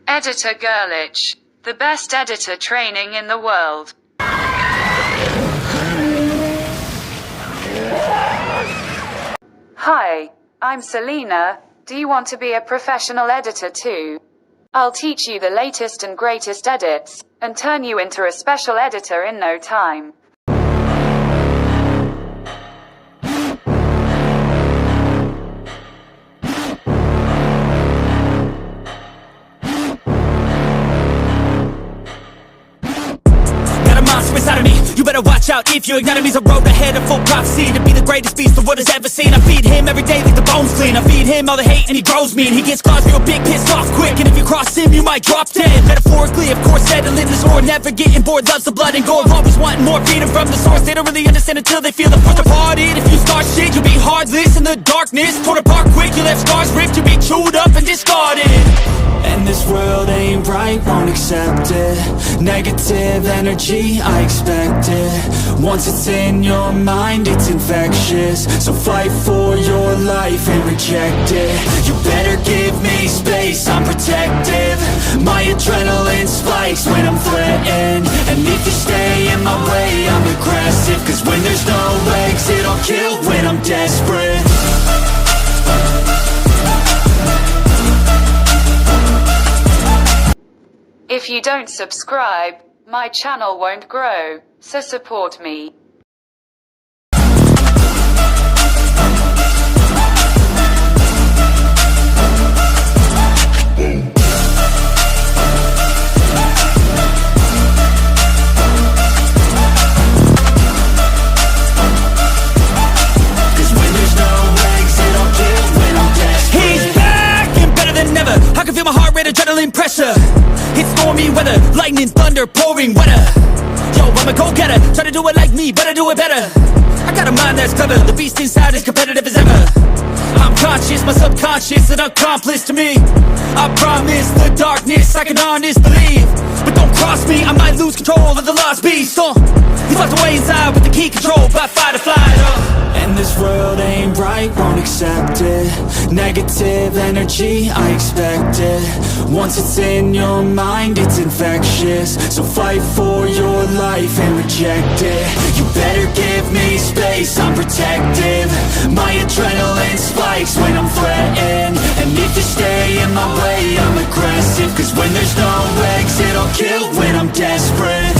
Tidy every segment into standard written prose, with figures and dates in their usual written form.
Editor Girlic, the best editor training in the world. Hi, I'm Selena. Do you want to be a professional editor too? I'll teach you the latest and greatest edits, and turn you into a special editor in no time. Inside of me, you better watch out if you ignite me's a road ahead of full prophecy to be the greatest beast the world has ever seen. I feed him every day like the bones clean. I feed him all the hate and he grows me, and he gets claws real big, pissed off quick. And if you cross him, you might drop dead. Metaphorically, of course, settling the score, never getting bored, loves the blood and gore, always wanting more, feeding from the source. They don't really understand until they feel the force departed. If you start shit, you'll be heartless in the darkness, torn apart quick. You left scars ripped, you'll be chewed up and discarded. And this world ain't right, won't accept it. Negative energy, I expect it. Once it's in your mind, it's infectious. So fight for your life and reject it. You better give me space, I'm protective. My adrenaline spikes when I'm threatened. And if you stay in my way, I'm aggressive. Cause when there's no exit, I'll kill when I'm desperate. If you don't subscribe, my channel won't grow, so support me. My heart rate, adrenaline pressure. It's stormy weather, lightning, thunder, pouring weather. Yo, I'm a go-getter, try to do it like me, but I do it better. I got a mind that's clever, the beast inside is competitive as ever. I'm conscious, my subconscious, an accomplice to me. I promise the darkness, I can honest believe. But don't cross me, I might lose control of the lost beast. He's locked away inside with the key controlled by fight or flight. And this world ain't right, won't accept it. Negative energy, I expect it. Once it's in your mind, it's infectious. So fight for your life and reject it. You better give me space, I'm protective. My adrenaline spikes when I'm threatened. And if you stay in my way, I'm aggressive. Cause when there's no exit, I'll kill when I'm desperate.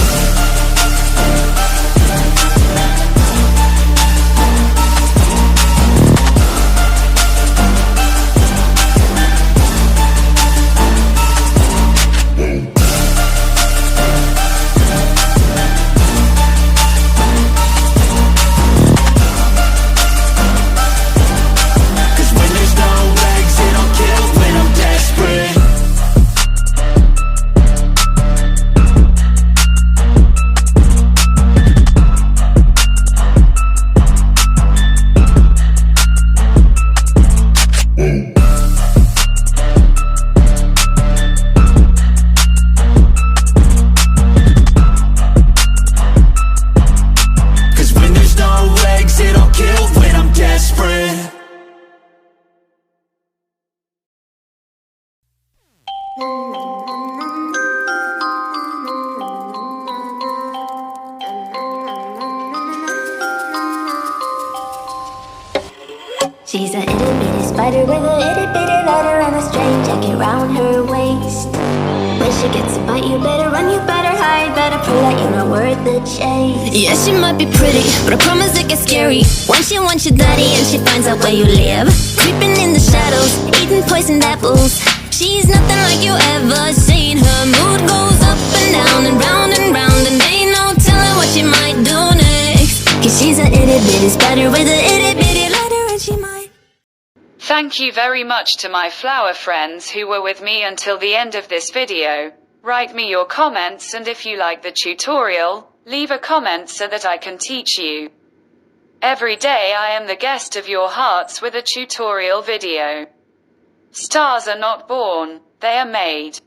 She's a itty bitty spider with a itty bitty lighter and a string jacket round her waist. When she gets a bite, you better run, you better hide, better pray that you're not worth the chase. Yeah, she might be pretty, but I promise it gets scary when she wants your daddy and she finds out where you live. Creeping in the shadows, eating poisoned apples. She's nothing like you ever seen. Her mood goes up and down and round, and ain't no telling what she might do next. Cause she's a itty bitty spider with a itty bitty lighter and she might. Thank you very much to my flower friends who were with me until the end of this video. Write me your comments, and if you like the tutorial, leave a comment so that I can teach you. Every day I am the guest of your hearts with a tutorial video. Stars are not born, they are made.